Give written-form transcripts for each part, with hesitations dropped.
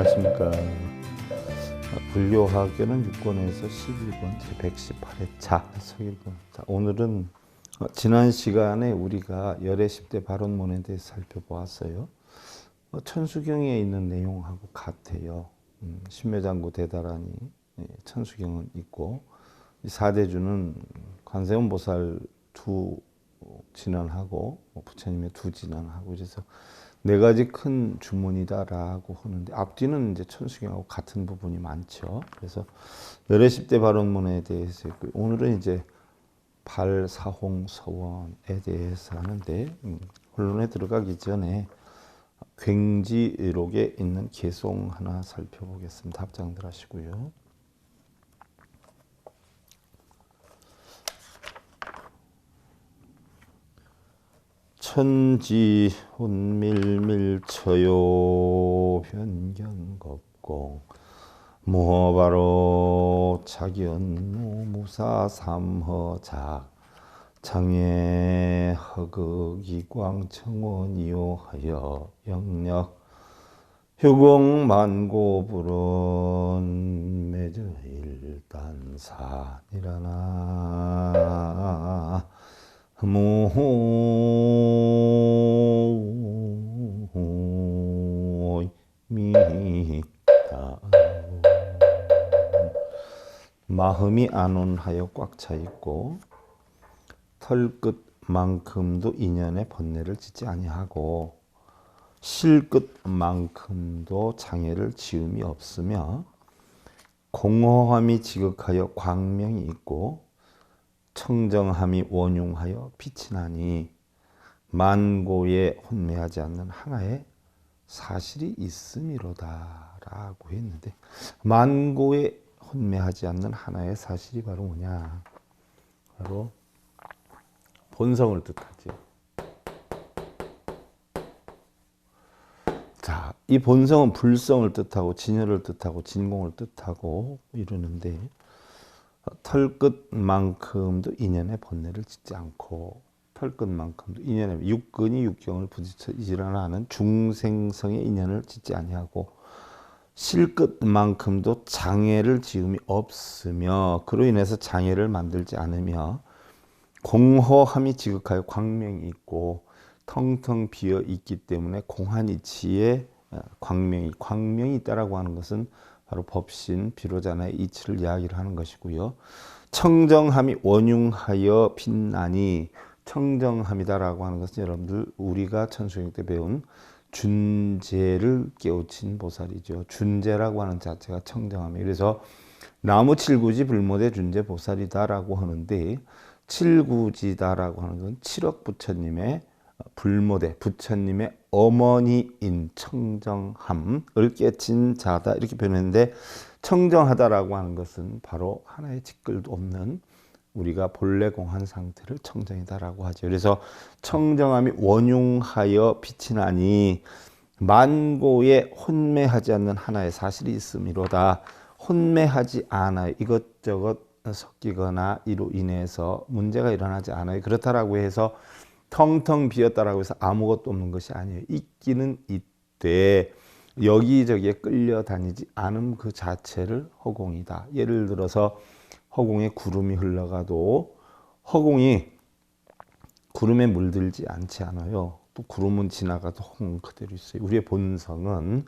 안녕하십니까. 불교화교는 6권에서 11권 제118회차 서일권. 자, 오늘은 지난 시간에 우리가 열애 10대 발언문에 대해서 살펴보았어요. 천수경에 있는 내용하고 같아요. 신묘장구 대다라니 천수경은 있고, 사대주는 관세음 보살 두 진언하고 부처님의 두 진언하고, 그래서 네 가지 큰 주문이다라고 하는데, 앞뒤는 이제 천수경하고 같은 부분이 많죠. 그래서 열애 10대 발언문에 대해서 오늘은 이제 발사홍서원에 대해서 하는데, 본론에 들어가기 전에 굉지록에 있는 개송 하나 살펴보겠습니다. 합장들 하시고요. 천지 혼밀밀처요 변견겁공 무허바로 자견무 무사삼허작 장애 허극이광청원이요 하여 영력 휴공만고불은 매저일단산이라나 무미다. 마음이 안온하여 꽉 차 있고 털끝만큼도 인연의 번뇌를 짓지 아니하고 실끝만큼도 장애를 지음이 없으며 공허함이 지극하여 광명이 있고 청정함이 원융하여 빛이 나니 만고에 혼매하지 않는 하나의 사실이 있음이로다 라고 했는데, 만고에 혼매하지 않는 하나의 사실이 바로 뭐냐? 바로 본성을 뜻하지. 자, 이 본성은 불성을 뜻하고 진열을 뜻하고 진공을 뜻하고 이러는데, 털끝만큼도 인연의 번뇌를 짓지 않고 털끝만큼도 인연의 육근이 육경을 부딪혀 일어나는 중생성의 인연을 짓지 아니하고 실끝만큼도 장애를 지음이 없으며 그로 인해서 장애를 만들지 않으며 공허함이 지극하여 광명이 있고 텅텅 비어 있기 때문에 공한이치에 광명이 있다라고 하는 것은 바로 법신 비로자나의 이치를 이야기를 하는 것이고요. 청정함이 원융하여 빛나니, 청정함이다라고 하는 것은 여러분들 우리가 천수경 때 배운 준재를 깨우친 보살이죠. 준재라고 하는 자체가 청정함이에요. 그래서 나무 칠구지 불모대 준재 보살이다라고 하는데, 칠구지다라고 하는 건 칠억 부처님의 불모대, 부처님의 어머니인 청정함을 깨친 자다 이렇게 표현했는데, 청정하다라고 하는 것은 바로 하나의 직글도 없는 우리가 본래 공한 상태를 청정이다라고 하죠. 그래서 청정함이 원융하여 빛이 나니 만고에 혼매하지 않는 하나의 사실이 있음이로다. 혼매하지 않아요. 이것저것 섞이거나 이로 인해서 문제가 일어나지 않아요. 그렇다라고 해서 텅텅 비었다라고 해서 아무것도 없는 것이 아니에요. 있기는 있되 여기저기에 끌려다니지 않음 그 자체를 허공이다. 예를 들어서 허공에 구름이 흘러가도 허공이 구름에 물들지 않지 않아요. 또 구름은 지나가도 허공은 그대로 있어요. 우리의 본성은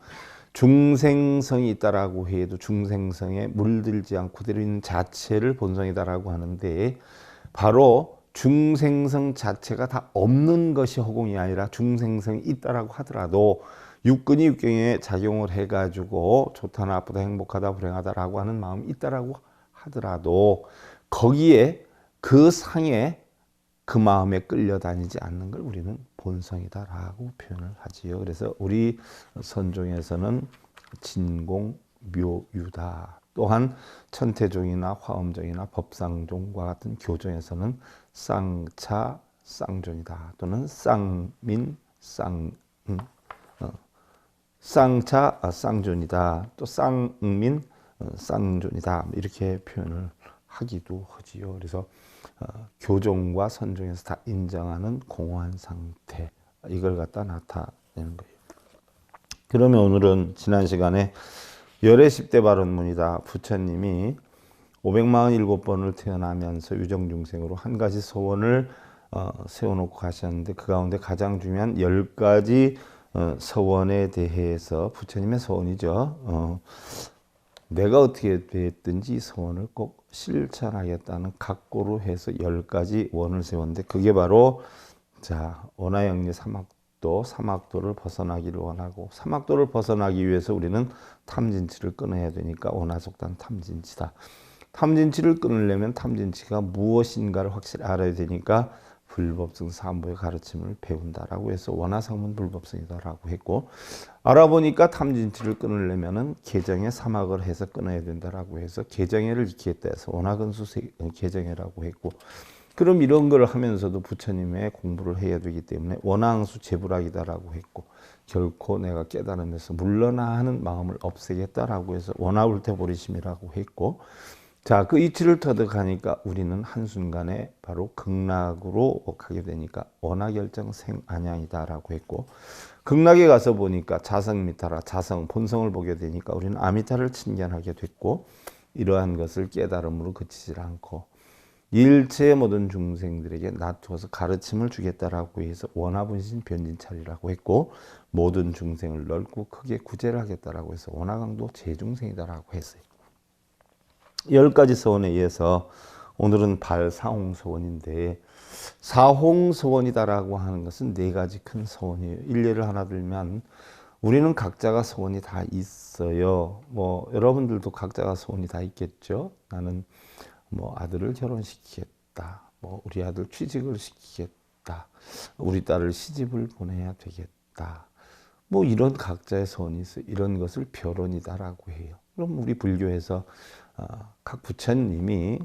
중생성이 있다라고 해도 중생성에 물들지 않고 그대로 있는 자체를 본성이다라고 하는데, 바로 중생성 자체가 다 없는 것이 허공이 아니라 중생성이 있다라고 하더라도 육근이 육경에 작용을 해가지고 좋다 나쁘다 행복하다 불행하다라고 하는 마음이 있다라고 하더라도 거기에 그 상에 그 마음에 끌려다니지 않는 걸 우리는 본성이다라고 표현을 하지요. 그래서 우리 선종에서는 진공 묘유다. 또한 천태종이나 화엄종이나 법상종과 같은 교종에서는 쌍차 쌍존이다. 또는 쌍민 쌍차 쌍존이다. 또 쌍민 쌍존이다. 이렇게 표현을 하기도 하지요. 그래서 교종과 선종에서 다 인정하는 공허한 상태, 이걸 갖다 나타내는 거예요. 그러면 오늘은 지난 시간에 열애 10대 발언문이다. 부처님이 547번을 태어나면서 유정중생으로 한 가지 소원을 세워놓고 가셨는데 그 가운데 가장 중요한 10가지 서원에 대해서 부처님의 서원이죠. 내가 어떻게 됐든지 이 서원을 꼭 실천하겠다는 각고로 해서 10가지 원을 세웠는데 그게 바로 원하영리 삼학도를 벗어나기를 원하고 삼학도를 벗어나기 위해서 우리는 탐진치를 끊어야 되니까 원하속단 탐진치다. 탐진치를 끊으려면 탐진치가 무엇인가를 확실히 알아야 되니까 불법성 삼보의 가르침을 배운다라고 해서 원하성문 불법성이다라고 했고 알아보니까 탐진치를 끊으려면은 개정에 삼학을 해서 끊어야 된다라고 해서 개정회를 익히겠다 해서 원하근수 개정회라고 했고 그럼 이런 걸 하면서도 부처님의 공부를 해야 되기 때문에 원항수 재불학이다라고 했고 결코 내가 깨달으면서 물러나 하는 마음을 없애겠다라고 해서 원하불태보리심이라고 했고 그 이치를 터득하니까 우리는 한순간에 바로 극락으로 가게 되니까 원하결정 생안양이다라고 했고 극락에 가서 보니까 자성미타라 자성 본성을 보게 되니까 우리는 아미타를 친견하게 됐고 이러한 것을 깨달음으로 그치지 않고 일체의 모든 중생들에게 놔두어서 가르침을 주겠다라고 해서 원하분신 변진찰이라고 했고 모든 중생을 넓고 크게 구제를 하겠다라고 해서 원하강도 제중생이다라고 했어요. 10가지 서원에 의해서 오늘은 발사홍서원인데 사홍서원이다라고 하는 것은 4가지 큰 서원이에요. 일례를 하나 들면 우리는 각자가 서원이 다 있어요. 여러분들도 각자가 서원이 다 있겠죠. 나는 아들을 결혼시키겠다. 우리 아들 취직을 시키겠다. 우리 딸을 시집을 보내야 되겠다. 이런 각자의 서원이 있어요. 이런 것을 별언이다라고 해요. 그럼 우리 불교에서 각 부처님이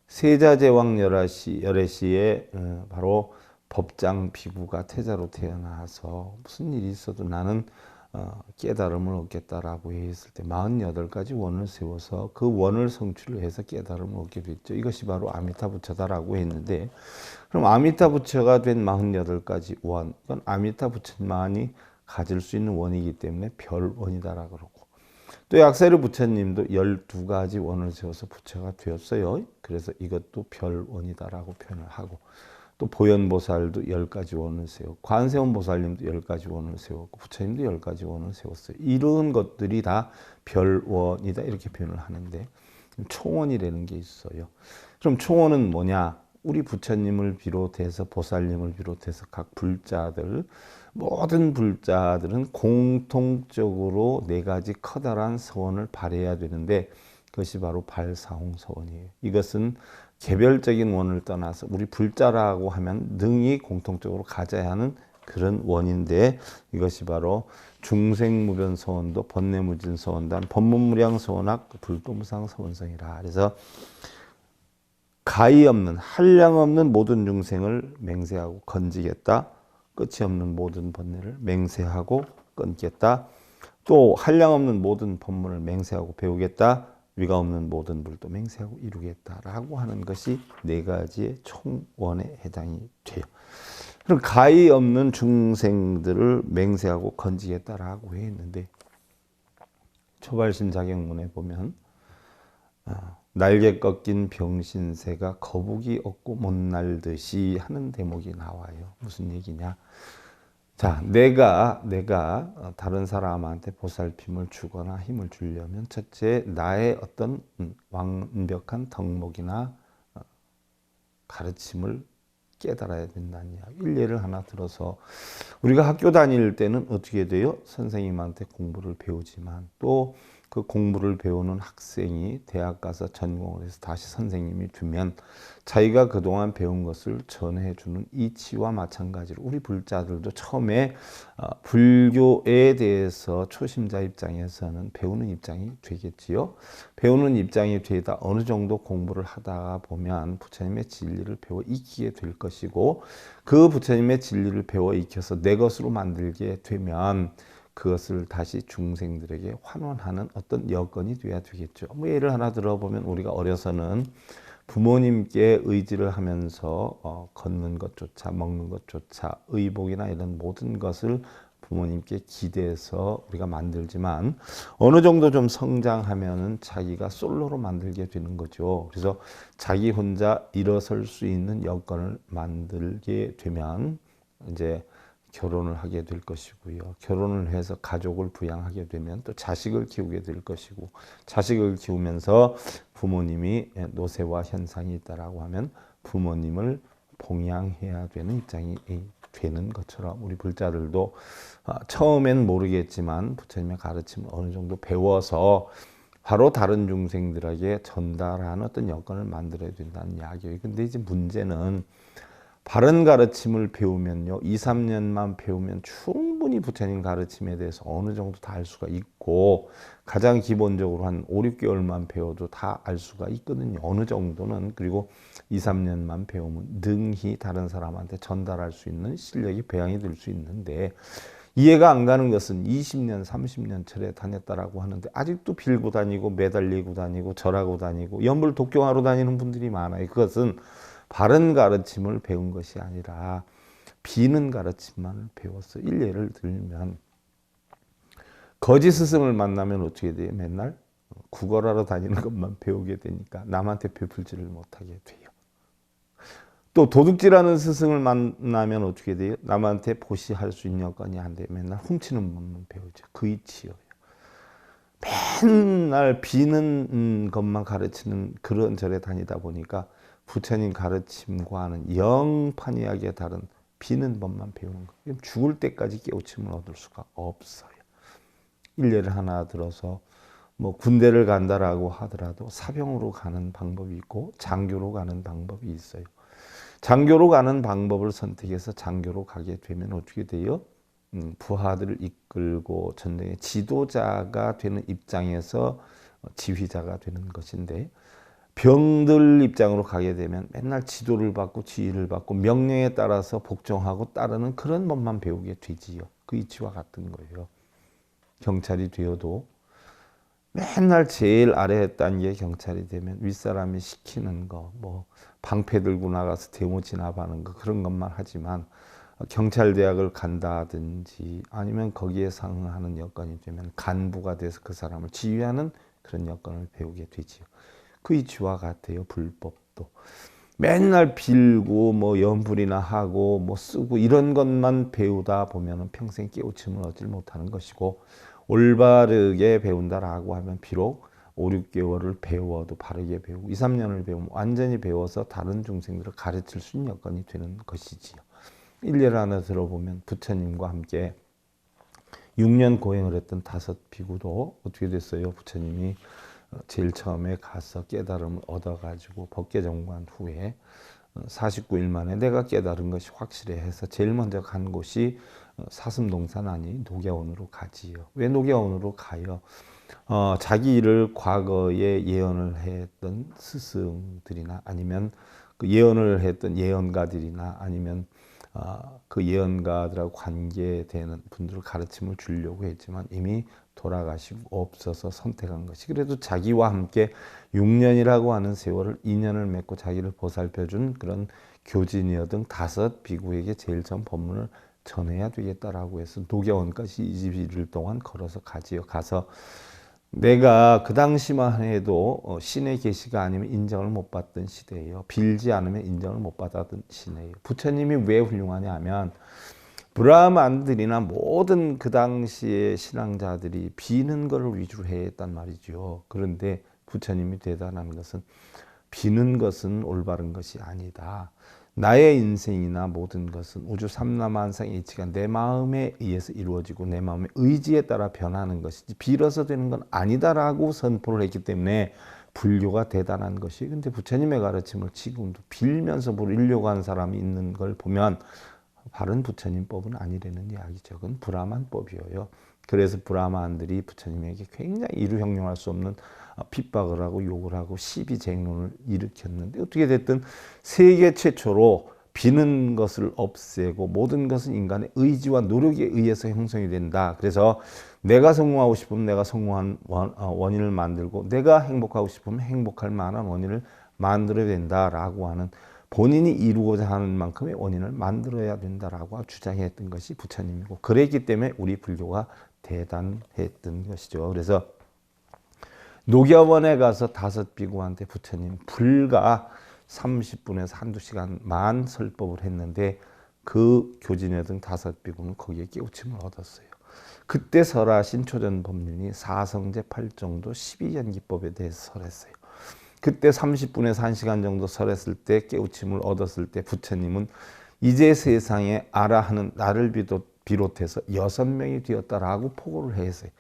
세자제왕 열애시에 바로 법장 비구가 태자로 태어나서 무슨 일이 있어도 나는 깨달음을 얻겠다라고 했을 때 48가지 원을 세워서 그 원을 성취를 해서 깨달음을 얻게 됐죠. 이것이 바로 아미타 부처다라고 했는데 그럼 아미타 부처가 된 48가지 원, 이건 아미타 부처만이 가질 수 있는 원이기 때문에 별원이다라고 그러고 또 약세르 부처님도 12가지 원을 세워서 부처가 되었어요. 그래서 이것도 별원이다라고 표현을 하고 또 보현보살도 10가지 원을 세우고 관세음보살님도 10가지 원을 세웠고 부처님도 10가지 원을 세웠어요. 이런 것들이 다 별원이다 이렇게 표현을 하는데 총원이라는 게 있어요. 그럼 총원은 뭐냐? 우리 부처님을 비롯해서 보살님을 비롯해서 각 불자들 모든 불자들은 공통적으로 4가지 커다란 서원을 발해야 되는데 그것이 바로 발사홍서원이에요. 이것은 개별적인 원을 떠나서 우리 불자라고 하면 능히 공통적으로 가져야 하는 그런 원인데 이것이 바로 중생무변서원도 번뇌무진서원단 법문무량서원학 불도무상서원성이라. 그래서 가히 없는 한량 없는 모든 중생을 맹세하고 건지겠다. 끝이 없는 모든 번뇌를 맹세하고 끊겠다. 또 한량 없는 모든 법문을 맹세하고 배우겠다. 위가 없는 모든 불도 맹세하고 이루겠다라고 하는 것이 4가지의 총원에 해당이 돼요. 그럼 가히 없는 중생들을 맹세하고 건지겠다라고 했는데 초발심 자경문에 보면 날개 꺾인 병신새가 거북이 얻고 못 날듯이 하는 대목이 나와요. 무슨 얘기냐? 내가 다른 사람한테 보살핌을 주거나 힘을 주려면 첫째 나의 어떤 완벽한 덕목이나 가르침을 깨달아야 된다는 이야기. 일례를 하나 들어서 우리가 학교 다닐 때는 어떻게 돼요? 선생님한테 공부를 배우지만 또 그 공부를 배우는 학생이 대학 가서 전공을 해서 다시 선생님이 되면 자기가 그동안 배운 것을 전해주는 이치와 마찬가지로 우리 불자들도 처음에 불교에 대해서 초심자 입장에서는 배우는 입장이 되겠지요. 배우는 입장이 되다 어느 정도 공부를 하다가 보면 부처님의 진리를 배워 익히게 될 것이고 그 부처님의 진리를 배워 익혀서 내 것으로 만들게 되면 그것을 다시 중생들에게 환원하는 어떤 여건이 돼야 되겠죠. 예를 하나 들어보면 우리가 어려서는 부모님께 의지를 하면서 걷는 것조차 먹는 것조차 의복이나 이런 모든 것을 부모님께 기대서 우리가 만들지만 어느 정도 좀 성장하면은 자기가 솔로로 만들게 되는 거죠. 그래서 자기 혼자 일어설 수 있는 여건을 만들게 되면 이제 결혼을 하게 될 것이고요. 결혼을 해서 가족을 부양하게 되면 또 자식을 키우게 될 것이고, 자식을 키우면서 부모님이 노쇠화 현상이 있다라고 하면 부모님을 봉양해야 되는 입장이 되는 것처럼, 우리 불자들도 처음엔 모르겠지만 부처님의 가르침을 어느 정도 배워서 바로 다른 중생들에게 전달하는 어떤 여건을 만들어야 된다는 이야기예요. 근데 이제 문제는 바른 가르침을 배우면요, 2, 3년만 배우면 충분히 부처님 가르침에 대해서 어느 정도 다 알 수가 있고, 가장 기본적으로 한 5, 6개월만 배워도 다 알 수가 있거든요. 어느 정도는. 그리고 2, 3년만 배우면 능히 다른 사람한테 전달할 수 있는 실력이 배양이 될 수 있는데, 이해가 안 가는 것은 20년, 30년 절에 다녔다라고 하는데 아직도 빌고 다니고 매달리고 다니고 절하고 다니고 연불 독경하러 다니는 분들이 많아요. 그것은 바른 가르침을 배운 것이 아니라 비는 가르침만 배웠어. 일례를 들면 거짓 스승을 만나면 어떻게 돼요? 맨날 구걸하러 다니는 것만 배우게 되니까 남한테 베풀지를 못하게 돼요. 또 도둑질하는 스승을 만나면 어떻게 돼요? 남한테 보시할 수 있는 여건이 안 돼요. 맨날 훔치는 법만 배우죠. 그 이치요. 맨날 비는 것만 가르치는 그런 절에 다니다 보니까 부처님 가르침과는 영판이하게 다른 비는 법만 배우는 거예요. 죽을 때까지 깨우침을 얻을 수가 없어요. 일례를 하나 들어서 뭐 군대를 간다라고 하더라도 사병으로 가는 방법이 있고 장교로 가는 방법이 있어요. 장교로 가는 방법을 선택해서 장교로 가게 되면 어떻게 돼요? 부하들을 이끌고 전쟁의 지도자가 되는 입장에서 지휘자가 되는 것인데, 병들 입장으로 가게 되면 맨날 지도를 받고 지휘를 받고 명령에 따라서 복종하고 따르는 그런 법만 배우게 되지요. 그 이치와 같은 거예요. 경찰이 되어도 맨날 제일 아래 단계 경찰이 되면 윗사람이 시키는 거, 뭐 방패 들고 나가서 데모 진압하는 거, 그런 것만 하지만 경찰대학을 간다든지 아니면 거기에 상응하는 여건이 되면 간부가 돼서 그 사람을 지휘하는 그런 여건을 배우게 되지요. 그 이치와 같아요. 불법도 맨날 빌고 뭐 연불이나 하고 뭐 쓰고 이런 것만 배우다 보면은 평생 깨우침을 얻지 못하는 것이고, 올바르게 배운다라고 하면 비록 5, 6개월을 배워도 바르게 배우고 2, 3년을 배우면 완전히 배워서 다른 중생들을 가르칠 수 있는 여건이 되는 것이지요. 일례를 하나 들어보면 부처님과 함께 6년 고행을 했던 5 비구도 어떻게 됐어요? 부처님이 제일 처음에 가서 깨달음을 얻어가지고 법계정관 후에 49일 만에 내가 깨달은 것이 확실해 해서 제일 먼저 간 곳이 사슴동산 아닌 녹야원으로 가지요. 왜 녹야원으로 가요? 자기 일을 과거에 예언을 했던 스승들이나 아니면 그 예언을 했던 예언가들이나 아니면 그 예언가들하고 관계되는 분들을 가르침을 주려고 했지만 이미 돌아가시고 없어서 선택한 것이, 그래도 자기와 함께 6년이라고 하는 세월을 인연을 맺고 자기를 보살펴준 그런 교진이어등 5 비구에게 제일 처음 법문을 전해야 되겠다라고 해서 녹야원까지 21일 동안 걸어서 가지요. 가서 내가 그 당시만 해도 신의 계시가 아니면 인정을 못 받던 시대예요. 빌지 않으면 인정을 못 받았던 시대예요. 부처님이 왜 훌륭하냐 하면 브라만들이나 모든 그 당시의 신앙자들이 비는 것을 위주로 했단 말이죠. 그런데 부처님이 대단한 것은 비는 것은 올바른 것이 아니다. 나의 인생이나 모든 것은 우주 삼라만상의 이치가 내 마음에 의해서 이루어지고 내 마음의 의지에 따라 변하는 것이지 빌어서 되는 건 아니다라고 선포를 했기 때문에 불교가 대단한 것이, 근데 부처님의 가르침을 지금도 빌면서 부리려고 하는 사람이 있는 걸 보면 바른 부처님법은 아니라는 이야기죠. 그건 브라만법이에요. 그래서 브라만들이 부처님에게 굉장히 이루형용할 수 없는 핍박을 하고 욕을 하고 시비쟁론을 일으켰는데, 어떻게 됐든 세계 최초로 비는 것을 없애고 모든 것은 인간의 의지와 노력에 의해서 형성이 된다. 그래서 내가 성공하고 싶으면 내가 성공한 원인을 만들고 내가 행복하고 싶으면 행복할 만한 원인을 만들어야 된다라고 하는 본인이 이루고자 하는 만큼의 원인을 만들어야 된다라고 주장했던 것이 부처님이고, 그랬기 때문에 우리 불교가 대단했던 것이죠. 그래서 녹여원에 가서 5비구한테 부처님 불과 30분에서 한두 시간만 설법을 했는데, 그 교진회등 5비구는 거기에 깨우침을 얻었어요. 그때 설하신 초전법륜이 사성제 8정도 12연기법에 대해서 설했어요. 그때 30분에서 1시간 정도 설했을 때, 깨우침을 얻었을 때 부처님은 이제 세상에 아라하는 나를 비롯해서 6명이 되었다라고 포고를 했어요.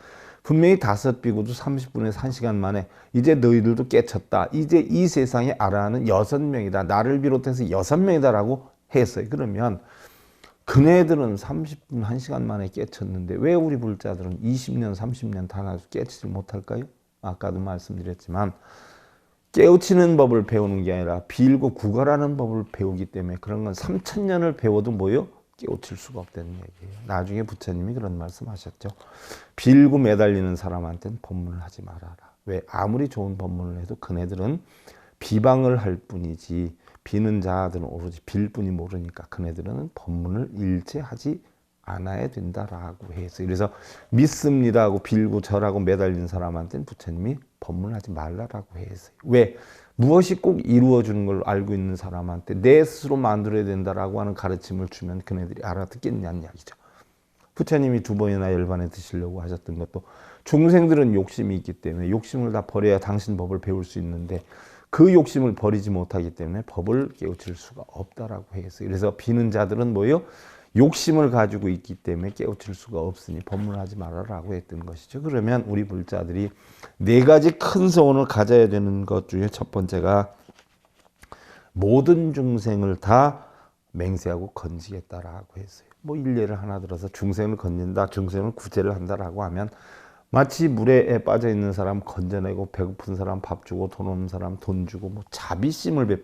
분명히 5비구도 30분에서 1시간 만에 이제 너희들도 깨쳤다, 이제 이 세상에 아라하는 6명이다, 나를 비롯해서 6명이다라고 했어요. 그러면 그네들은 30분 1시간 만에 깨쳤는데 왜 우리 불자들은 20년 30년 다나도 깨치지 못할까요? 아까도 말씀드렸지만 깨우치는 법을 배우는 게 아니라 빌고 구걸하는 법을 배우기 때문에, 그런 건 3000년을 배워도 뭐요? 깨우칠 수가 없다는 얘기예요. 나중에 부처님이 그런 말씀하셨죠. 빌고 매달리는 사람한테는 법문을 하지 말아라. 왜? 아무리 좋은 법문을 해도 그네들은 비방을 할 뿐이지, 비는 자들은 오로지 빌 뿐이 모르니까 그네들은 법문을 일체하지 않아야 된다라고 했어요. 그래서 믿습니다 하고 빌고 절하고 매달리는 사람한테는 부처님이 법문하지 말라라고 했어요. 왜? 무엇이 꼭 이루어주는 걸 알고 있는 사람한테 내 스스로 만들어야 된다라고 하는 가르침을 주면 그네들이 알아듣겠냐는 이야기죠. 부처님이 2번이나 열반에 드시려고 하셨던 것도 중생들은 욕심이 있기 때문에 욕심을 다 버려야 당신 법을 배울 수 있는데, 그 욕심을 버리지 못하기 때문에 법을 깨우칠 수가 없다라고 했어요. 그래서 비는 자들은 뭐예요? 욕심을 가지고 있기 때문에 깨우칠 수가 없으니 법문하지 말아라고 했던 것이죠. 그러면 우리 불자들이 4가지 큰 소원을 가져야 되는 것 중에 첫 번째가 모든 중생을 다 맹세하고 건지겠다라고 했어요. 뭐 일례를 하나 들어서 중생을 건진다, 중생을 구제를 한다라고 하면 마치 물에 빠져 있는 사람 건져내고, 배고픈 사람 밥 주고, 돈 없는 사람 돈 주고, 뭐 자비심을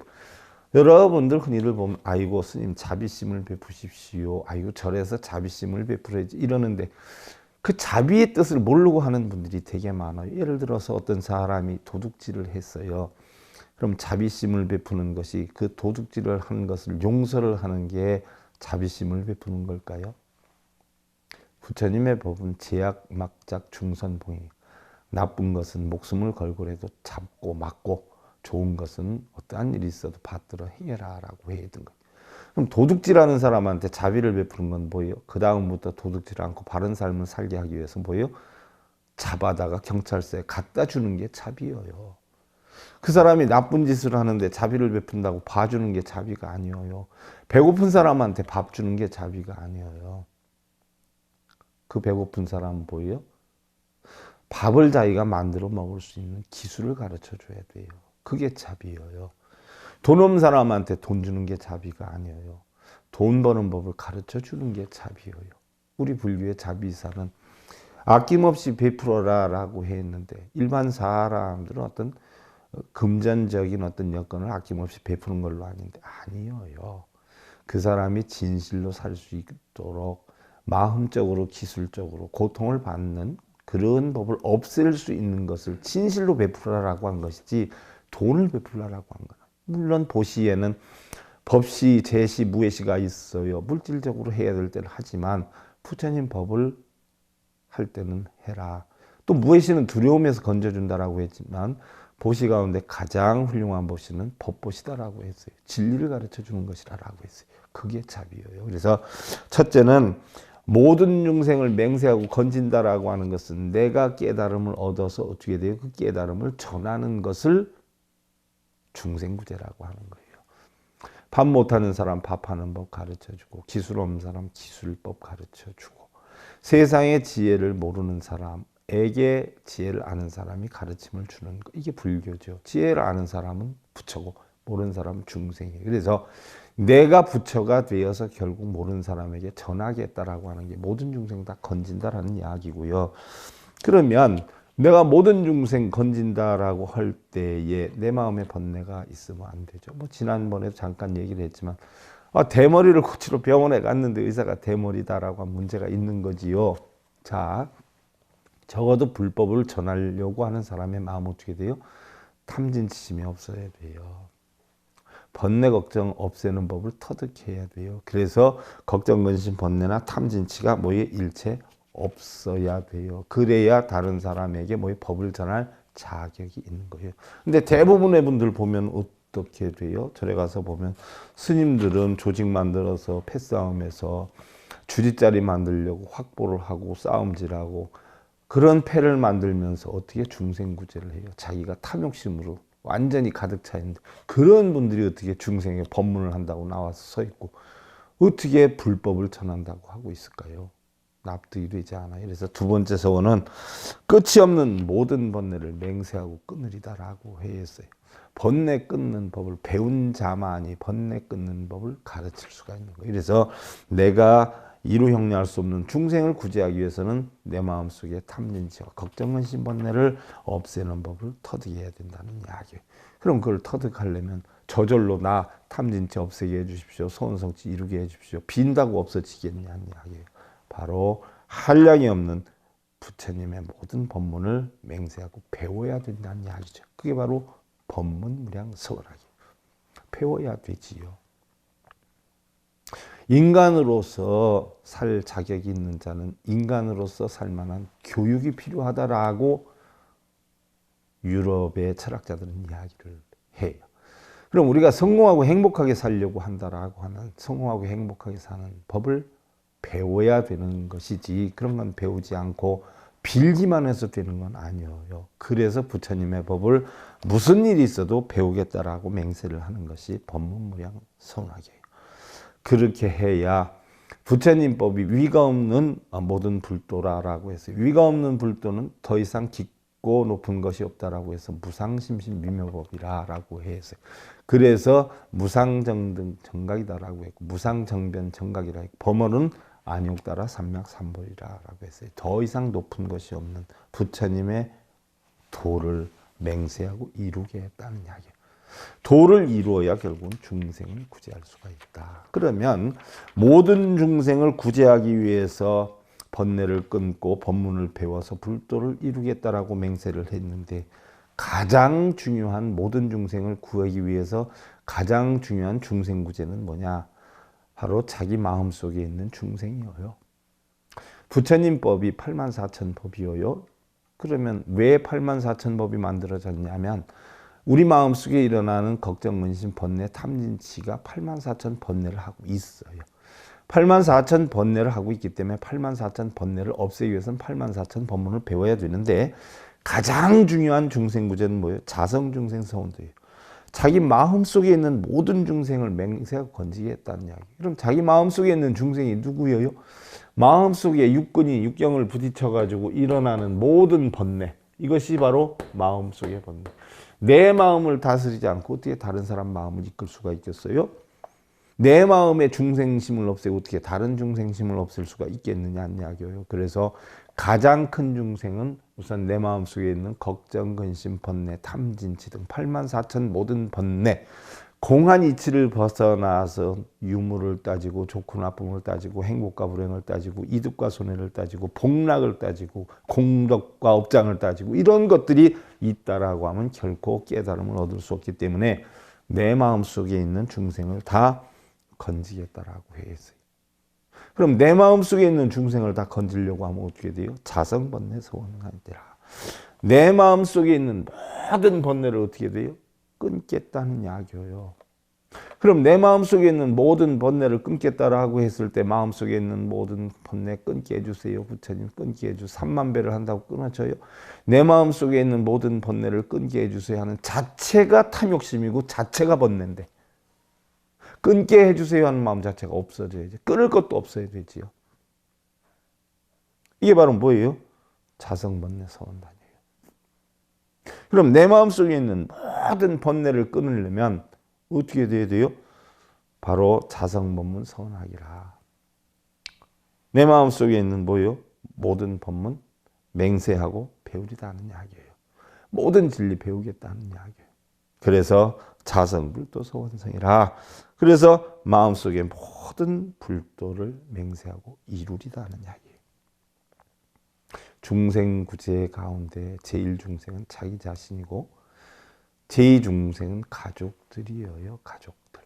여러분들 흔히들 보면 아이고 스님 자비심을 베푸십시오, 아이고 절에서 자비심을 베푸려야지 이러는데, 그 자비의 뜻을 모르고 하는 분들이 되게 많아요. 예를 들어서 어떤 사람이 도둑질을 했어요. 그럼 자비심을 베푸는 것이 그 도둑질을 한 것을 용서를 하는 게 자비심을 베푸는 걸까요? 부처님의 법은 제약, 막작, 중선봉이, 나쁜 것은 목숨을 걸고라도 잡고 막고, 좋은 것은 어떠한 일이 있어도 받들어 행해라라고 했던 거예요. 그럼 도둑질하는 사람한테 자비를 베푸는 건 뭐예요? 그 다음부터 도둑질 않고 바른 삶을 살게 하기 위해서 뭐예요? 잡아다가 경찰서에 갖다 주는 게 자비예요. 그 사람이 나쁜 짓을 하는데 자비를 베푼다고 봐주는 게 자비가 아니에요. 배고픈 사람한테 밥 주는 게 자비가 아니에요. 그 배고픈 사람은 뭐예요? 밥을 자기가 만들어 먹을 수 있는 기술을 가르쳐 줘야 돼요. 그게 자비예요. 돈 없는 사람한테 돈 주는 게 자비가 아니에요. 돈 버는 법을 가르쳐 주는 게 자비예요. 우리 불교의 자비사는 아낌없이 베풀어라라고 했는데, 일반 사람들은 어떤 금전적인 어떤 여건을 아낌없이 베푸는 걸로 아는데 아니에요. 그 사람이 진실로 살 수 있도록 마음적으로 기술적으로 고통을 받는 그런 법을 없앨 수 있는 것을 진실로 베풀어라고 한 것이지 돈을 베풀라라고 한 거야. 물론 보시에는 법시, 제시, 무예시가 있어요. 물질적으로 해야 될 때는 하지만 부처님 법을 할 때는 해라. 또 무예시는 두려움에서 건져준다라고 했지만 보시 가운데 가장 훌륭한 보시는 법보시다라고 했어요. 진리를 가르쳐 주는 것이라고 했어요. 그게 자비예요. 그래서 첫째는 모든 중생을 맹세하고 건진다라고 하는 것은 내가 깨달음을 얻어서 어떻게 돼요? 그 깨달음을 전하는 것을 중생구제라고 하는 거예요. 밥 못하는 사람 밥하는 법 가르쳐주고, 기술 없는 사람 기술법 가르쳐주고, 세상의 지혜를 모르는 사람에게 지혜를 아는 사람이 가르침을 주는 거, 이게 불교죠. 지혜를 아는 사람은 부처고 모르는 사람은 중생이에요. 그래서 내가 부처가 되어서 결국 모르는 사람에게 전하겠다라고 하는 게 모든 중생 다 건진다라는 이야기고요. 그러면 내가 모든 중생 건진다라고 할 때에 내 마음에 번뇌가 있으면 안 되죠. 뭐 지난번에도 잠깐 얘기를 했지만 대머리를 고치러 병원에 갔는데 의사가 대머리다라고 한 문제가 있는 거지요. 자, 적어도 불법을 전하려고 하는 사람의 마음 어떻게 돼요? 탐진치심이 없어야 돼요. 번뇌 걱정 없애는 법을 터득해야 돼요. 그래서 걱정 근심 번뇌나 탐진치가 뭐에 일체 없어야 돼요. 그래야 다른 사람에게 뭐에 법을 전할 자격이 있는 거예요. 근데 대부분의 분들 보면 어떻게 돼요? 절에 가서 보면 스님들은 조직 만들어서 패싸움에서 주짓자리 만들려고 확보를 하고 싸움질하고 그런 패를 만들면서 어떻게 중생구제를 해요? 자기가 탐욕심으로 완전히 가득 차 있는데 그런 분들이 어떻게 중생에 법문을 한다고 나와서 서 있고 어떻게 불법을 전한다고 하고 있을까요? 납득이 되지 않아요. 그래서 두 번째 서원은 끝이 없는 모든 번뇌를 맹세하고 끊으리다라고 했어요. 번뇌 끊는 법을 배운 자만이 번뇌 끊는 법을 가르칠 수가 있는 거예요. 그래서 내가 이루 형량할 수 없는 중생을 구제하기 위해서는 내 마음속에 탐진치와 걱정, 근심, 번뇌를 없애는 법을 터득해야 된다는 이야기예요. 그럼 그걸 터득하려면 저절로 나 탐진치 없애게 해주십시오. 소원성취 이루게 해주십시오. 빈다고 없어지겠냐는 이야기예요. 바로 한량이 없는 부처님의 모든 법문을 맹세하고 배워야 된다는 이야기죠. 그게 바로 법문무량서원학이에요. 배워야 되지요. 인간으로서 살 자격이 있는 자는 인간으로서 살 만한 교육이 필요하다라고 유럽의 철학자들은 이야기를 해요. 그럼 우리가 성공하고 행복하게 살려고 한다라고 하는 성공하고 행복하게 사는 법을 배워야 되는 것이지 그런 건 배우지 않고 빌기만 해서 되는 건 아니에요. 그래서 부처님의 법을 무슨 일이 있어도 배우겠다라고 맹세를 하는 것이 법문무량서원학이에요. 그렇게 해야 부처님 법이 위가 없는 모든 불도라라고 했어요. 위가 없는 불도는 더 이상 깊고 높은 것이 없다라고 해서 무상심신미묘법이라고 했어요. 그래서 무상정등 정각이다라고 했고 무상정변 정각이라 했고 범어는 안욕따라 삼맥삼보리라고 했어요. 더 이상 높은 것이 없는 부처님의 도를 맹세하고 이루게 했다는 이야기예요. 도를 이루어야 결국은 중생을 구제할 수가 있다. 그러면 모든 중생을 구제하기 위해서 번뇌를 끊고 법문을 배워서 불도를 이루겠다라고 맹세를 했는데 가장 중요한 모든 중생을 구하기 위해서 가장 중요한 중생 구제는 뭐냐? 바로 자기 마음속에 있는 중생이에요. 부처님 법이 84,000법이에요. 그러면 왜 84,000법이 만들어졌냐면 우리 마음속에 일어나는 걱정, 근심, 번뇌, 탐진치가 84,000번뇌를 하고 있어요. 84,000번뇌를 하고 있기 때문에 84,000번뇌를 없애기 위해서는 84,000법문을 배워야 되는데 가장 중요한 중생구제는 뭐예요? 자성중생서원도예요. 자기 마음속에 있는 모든 중생을 맹세하고 건지겠다는 이야기. 그럼 자기 마음속에 있는 중생이 누구예요? 마음속에 육근이 육경을 부딪혀가지고 일어나는 모든 번뇌. 이것이 바로 마음속의 번뇌. 내 마음을 다스리지 않고 어떻게 다른 사람 마음을 이끌 수가 있겠어요? 내 마음의 중생심을 없애고 어떻게 다른 중생심을 없앨 수가 있겠느냐는 이야기예요. 그래서 가장 큰 중생은 우선 내 마음속에 있는 걱정, 근심, 번뇌, 탐진치 등 84,000 모든 번뇌, 공한 이치를 벗어나서 유무를 따지고 좋고 나쁨을 따지고 행복과 불행을 따지고 이득과 손해를 따지고 복락을 따지고 공덕과 업장을 따지고 이런 것들이 있다라고 하면 결코 깨달음을 얻을 수 없기 때문에 내 마음속에 있는 중생을 다 건지겠다라고 했어요. 그럼 내 마음속에 있는 중생을 다 건지려고 하면 어떻게 돼요? 자성번뇌 서원하니라. 내 마음속에 있는 모든 번뇌를 어떻게 돼요? 끊겠다는 이야기예요. 그럼 내 마음속에 있는 모든 번뇌를 끊겠다라고 했을 때 마음속에 있는 모든 번뇌 끊게 해주세요. 부처님 끊게 해주 3만 배를 한다고 끊어져요. 내 마음속에 있는 모든 번뇌를 끊게 해주세요 하는 자체가 탐욕심이고 자체가 번뇌인데 끊게 해주세요 하는 마음 자체가 없어져야지. 끊을 것도 없어야 되지요. 이게 바로 뭐예요? 자성번뇌 서원단이에요. 그럼 내 마음속에 있는 모든 번뇌를 끊으려면 어떻게 돼야 돼요? 바로 자성법문 서원학이라. 내 마음속에 있는 뭐예요? 모든 법문 맹세하고 배우리다 하는 이야기예요. 모든 진리 배우겠다는 이야기예요. 그래서 자성불도 서원성이라. 그래서 마음속에 모든 불도를 맹세하고 이루리다 하는 이야기예요. 중생구제 가운데 제1중생은 자기 자신이고 제2중생은 가족들이에요. 가족들.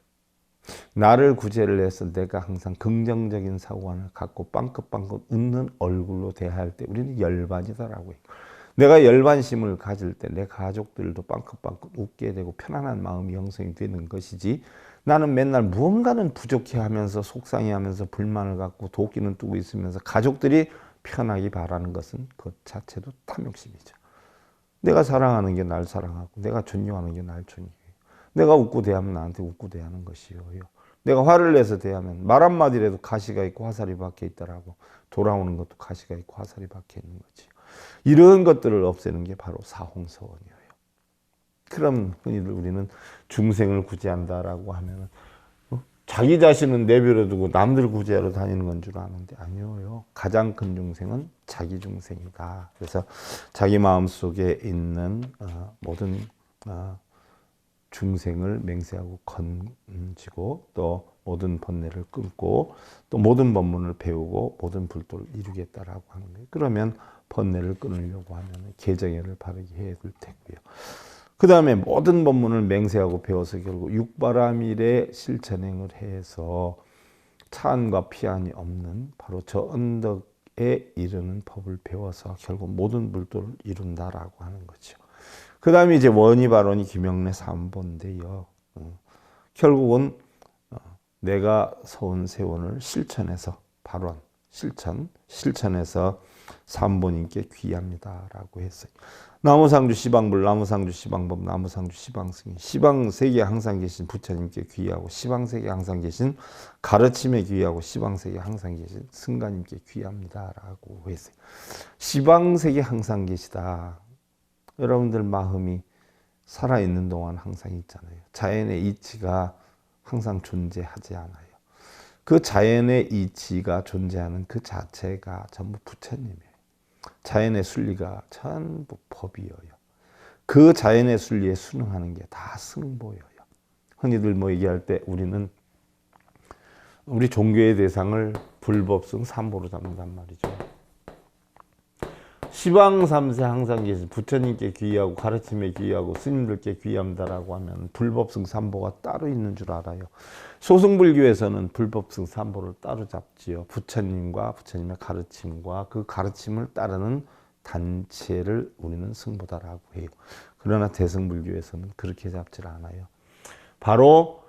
나를 구제를 해서 내가 항상 긍정적인 사고관을 갖고 빵긋빵긋 웃는 얼굴로 대할 때 우리는 열반이다라고 해요. 내가 열반심을 가질 때 내 가족들도 빵긋빵긋 웃게 되고 편안한 마음이 형성이 되는 것이지, 나는 맨날 무언가는 부족해하면서 속상해하면서 불만을 갖고 도끼는 뜨고 있으면서 가족들이 편하게 바라는 것은 그 자체도 탐욕심이죠. 내가 사랑하는 게 날 사랑하고 내가 존경하는 게 날 존경해요. 내가 웃고 대하면 나한테 웃고 대하는 것이요. 내가 화를 내서 대하면 말 한마디라도 가시가 있고 화살이 박혀 있다라고 돌아오는 것도 가시가 있고 화살이 박혀 있는 거지. 이런 것들을 없애는 게 바로 사홍서원이에요. 그럼 흔히들 우리는 중생을 구제한다라고 하면 자기 자신은 내버려 두고 남들 구제하러 다니는 건 줄 아는데 아니에요. 가장 큰 중생은 자기 중생이다. 그래서 자기 마음속에 있는 모든 중생을 맹세하고 건지고 또 모든 번뇌를 끊고 또 모든 법문을 배우고 모든 불도를 이루겠다라고 하는 거예요. 그러면 번뇌를 끊으려고 하면 개정회를 바르게 해야 될 테고요. 그 다음에 모든 법문을 맹세하고 배워서 결국 육바라밀의 실천행을 해서 차안과 피안이 없는 바로 저 언덕에 이르는 법을 배워서 결국 모든 불도를 이룬다라고 하는 거죠. 그 다음에 이제 원의 발언이 기명래 삼보인데요. 결국은 내가 서운 세원을 실천해서 발언, 실천해서 삼보님께 귀합니다라고 했어요. 나무상주 시방불, 나무상주 시방법, 나무상주 시방승인, 시방세계에 항상 계신 부처님께 귀하고 시방세계에 항상 계신 가르침에 귀하고 시방세계에 항상 계신 승가님께 귀합니다라고 했어요. 시방세계에 항상 계시다. 여러분들 마음이 살아있는 동안 항상 있잖아요. 자연의 이치가 항상 존재하지 않아요. 그 자연의 이치가 존재하는 그 자체가 전부 부처님이에요. 자연의 순리가 전부 법이에요. 그 자연의 순리에 순응하는 게 다 승보예요. 흔히들 뭐 얘기할 때 우리는 우리 종교의 대상을 불법승 삼보로 잡는단 말이죠. 시방삼세 항상 계신 부처님께 귀하고 가르침에 귀하고 스님들께 귀합니다라고 하면 불법승 삼보가 따로 있는 줄 알아요. 소승불교에서는 불법승 삼보를 따로 잡지요. 부처님과 부처님의 가르침과 그 가르침을 따르는 단체를 우리는 승보다라고 해요. 그러나 대승불교에서는 그렇게 잡질 않아요. 바로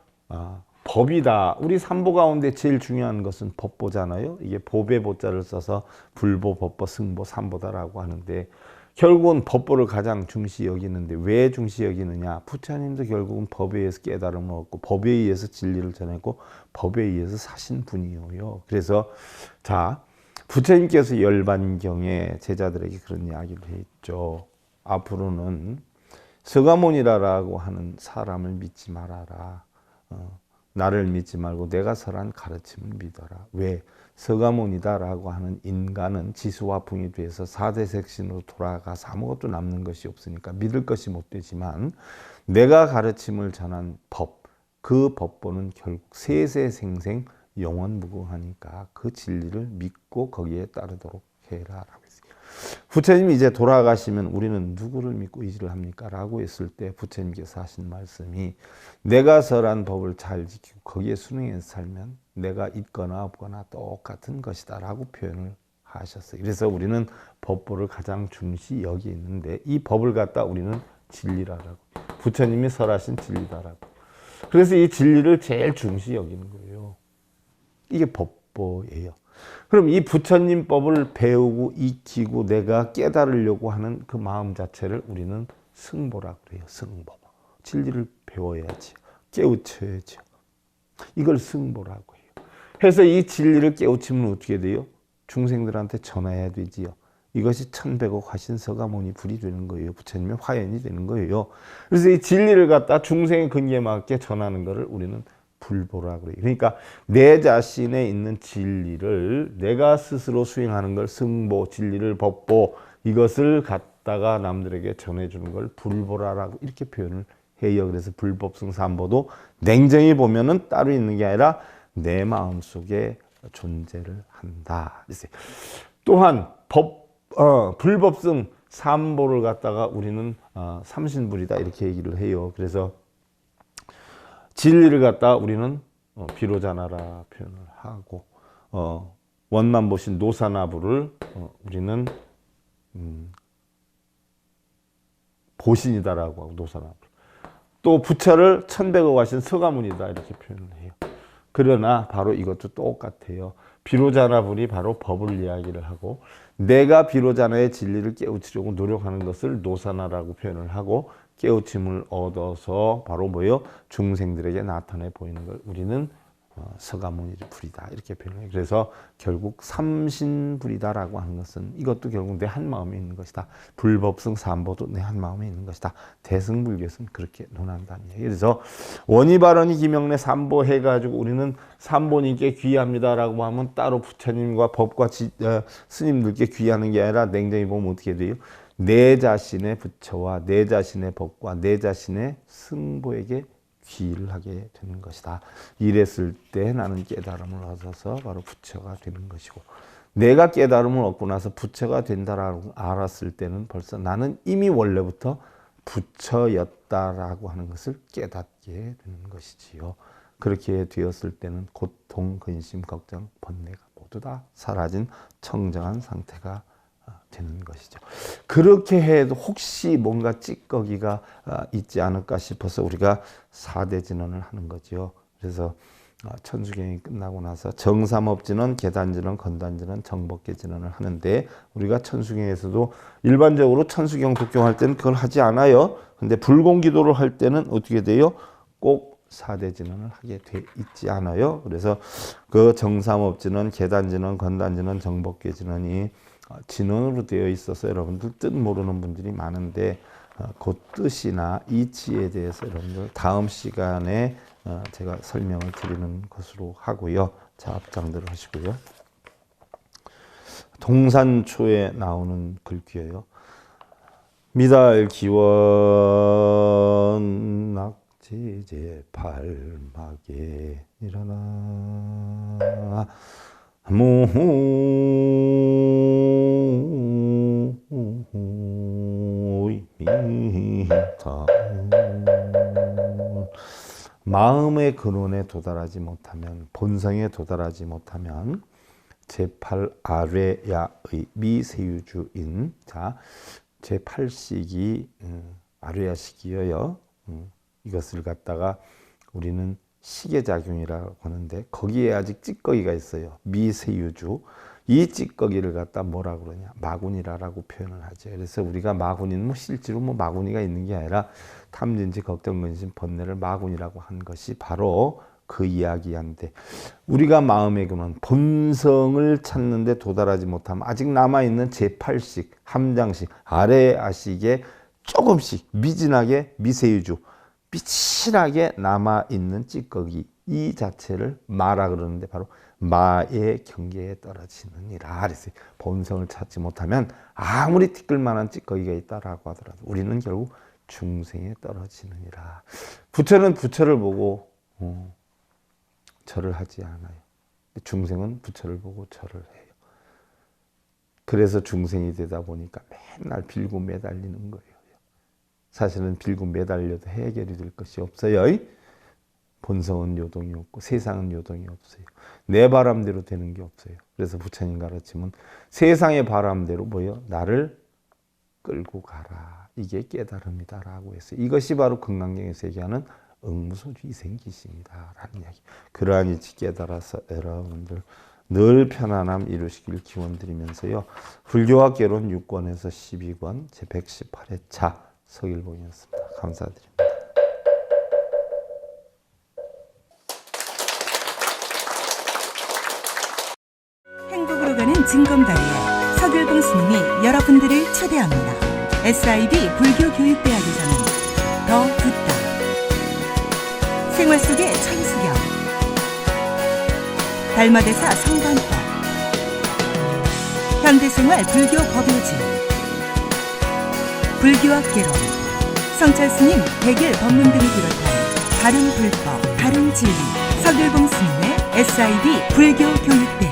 법이다. 우리 삼보 가운데 제일 중요한 것은 법보잖아요. 이게 법의 보자를 써서 불보, 법보, 승보, 삼보다라고 하는데 결국은 법보를 가장 중시 여기는데 왜 중시 여기느냐? 부처님도 결국은 법에 의해서 깨달음을 얻고 법에 의해서 진리를 전했고 법에 의해서 사신 분이에요. 그래서 자, 부처님께서 열반경에 제자들에게 그런 이야기를 했죠. 앞으로는 서가모니라고 하는 사람을 믿지 말아라. 나를 믿지 말고 내가 설한 가르침을 믿어라. 왜? 서가모니다라고 하는 인간은 지수화풍이 돼서 4대 색신으로 돌아가서 아무것도 남는 것이 없으니까 믿을 것이 못 되지만 내가 가르침을 전한 법, 그 법보는 결국 세세생생 영원무궁하니까 그 진리를 믿고 거기에 따르도록 해라라고 했어요. 부처님이 이제 돌아가시면 우리는 누구를 믿고 의지를 합니까? 라고 했을 때 부처님께서 하신 말씀이 내가 설한 법을 잘 지키고 거기에 순응해서 살면 내가 있거나 없거나 똑같은 것이다 라고 표현을 하셨어요. 그래서 우리는 법보를 가장 중시 여기 있는데 이 법을 갖다 우리는 진리라고 부처님이 설하신 진리다라고. 그래서 이 진리를 제일 중시 여기는 거예요. 이게 법보예요. 그럼 이 부처님 법을 배우고 익히고 내가 깨달으려고 하는 그 마음 자체를 우리는 승보라고 그래요. 승보. 진리를 배워야지. 깨우쳐야죠. 이걸 승보라고 해요. 그래서 이 진리를 깨우치면 어떻게 돼요? 중생들한테 전해야 되지요. 이것이 천백억 화신서가모니 불이 되는 거예요. 부처님의 화연이 되는 거예요. 그래서 이 진리를 갖다 중생의 근기에 맞게 전하는 것을 우리는 불보라고 그래요. 그러니까 내 자신에 있는 진리를 내가 스스로 수행하는 걸 승보, 진리를 법보, 이것을 갖다가 남들에게 전해주는 걸 불보라라고 이렇게 표현을 해요. 그래서 불법승삼보도 냉정히 보면은 따로 있는 게 아니라 내 마음속에 존재를 한다. 또한 불법승 삼보를 갖다가 우리는 삼신불이다 이렇게 얘기를 해요. 그래서 진리를 갖다 우리는 비로자나라 표현을 하고 원만 보신 노사나부를 우리는 보신이다라고 하고 노사나부. 또 부처를 천백억 하신 서가모니다 이렇게 표현을 해요. 그러나 바로 이것도 똑같아요. 비로자나불이 바로 법을 이야기를 하고 내가 비로자나의 진리를 깨우치려고 노력하는 것을 노사나라고 표현을 하고 깨우침을 얻어서 바로 뭐예요? 중생들에게 나타내 보이는 걸 우리는 서가모니를 불이다 이렇게 표현해요. 그래서 결국 삼신불이다라고 하는 것은 이것도 결국 내 한 마음에 있는 것이다. 불법성 삼보도 내 한 마음에 있는 것이다. 대승불교에서는 그렇게 논한다는 얘기예요. 그래서 원의발언이 기명래 삼보 해가지고 우리는 삼보님께 귀합니다라고 하면 따로 부처님과 법과 스님들께 귀하는 게 아니라 냉정히 보면 어떻게 돼요? 내 자신의 부처와 내 자신의 법과 내 자신의 승보에게 귀의를 하게 되는 것이다. 이랬을 때 나는 깨달음을 얻어서 바로 부처가 되는 것이고 내가 깨달음을 얻고 나서 부처가 된다라고 알았을 때는 벌써 나는 이미 원래부터 부처였다라고 하는 것을 깨닫게 되는 것이지요. 그렇게 되었을 때는 고통, 근심, 걱정, 번뇌가 모두 다 사라진 청정한 상태가 되는 것이죠. 그렇게 해도 혹시 뭔가 찌꺼기가 있지 않을까 싶어서 우리가 4대 진언을 하는 거죠. 그래서 천수경이 끝나고 나서 정삼업진언, 계단진언, 건단진언, 정법계진언을 하는데 우리가 천수경에서도 일반적으로 천수경 독경할 때는 그걸 하지 않아요. 근데 불공기도를 할 때는 어떻게 돼요? 꼭 4대 진언을 하게 돼 있지 않아요. 그래서 그 정삼업진언, 계단진언, 건단진언, 정법계진언이 진언으로 되어 있어서 여러분들 뜻 모르는 분들이 많은데 그 뜻이나 이치에 대해서 여러분들 다음 시간에 제가 설명을 드리는 것으로 하고요. 자, 앞장들 하시고요. 동산초에 나오는 글귀예요. 미달기원 낙지제 발막에 일어나 마음의 근원에 도달하지 못하면 본성에 도달하지 못하면 제8아뢰야의 미세유주인 자 제8식이 아뢰야식이어요. 이것을 갖다가 우리는 시계작용이라고 하는데 거기에 아직 찌꺼기가 있어요. 미세유주. 이 찌꺼기를 갖다 뭐라 그러냐? 마구니라라고 표현을 하죠. 그래서 우리가 마구니는 뭐 실제로 뭐 마구니가 있는 게 아니라 탐진치, 걱정, 근심, 번뇌를 마구니라고 한 것이 바로 그 이야기인데 우리가 마음의 근원, 본성을 찾는데 도달하지 못하면 아직 남아있는 제8식, 함장식, 아래아식에 조금씩 미진하게 미세유주, 삐칠하게 남아있는 찌꺼기 이 자체를 마라 그러는데 바로 마의 경계에 떨어지느니라 그랬어요. 본성을 찾지 못하면 아무리 티끌만한 찌꺼기가 있다라고 하더라도 우리는 결국 중생에 떨어지느니라. 부처는 부처를 보고 절을 하지 않아요. 중생은 부처를 보고 절을 해요. 그래서 중생이 되다 보니까 맨날 빌고 매달리는 거예요. 사실은 빌고 매달려도 해결이 될 것이 없어요. 본성은 요동이 없고 세상은 요동이 없어요. 내 바람대로 되는 게 없어요. 그래서 부처님 가르침은 세상의 바람대로 뭐요? 나를 끌고 가라. 이게 깨달음이다라고 했어요. 이것이 바로 금강경에서 얘기하는 응무소주이생기심이다 라는 이야기. 그러한 이치 깨달아서 여러분들 늘 편안함 이루시길 기원드리면서요. 불교학개론 6권에서 12권 제118회차 서길봉이었습니다. 감사드립니다. 행복으로 가는 징검다리에 서길봉 스님이 여러분들을 초대합니다. SIB 불교교육대학에서는 더 듣다, 생활 속의 천수경, 달마대사 성관법, 현대생활 불교 법요지, 불교학개론, 성찰스님 백일 법문 등을 비롯한 다른 불법, 다른 진리, 서길봉 스님의 SIB 불교교육대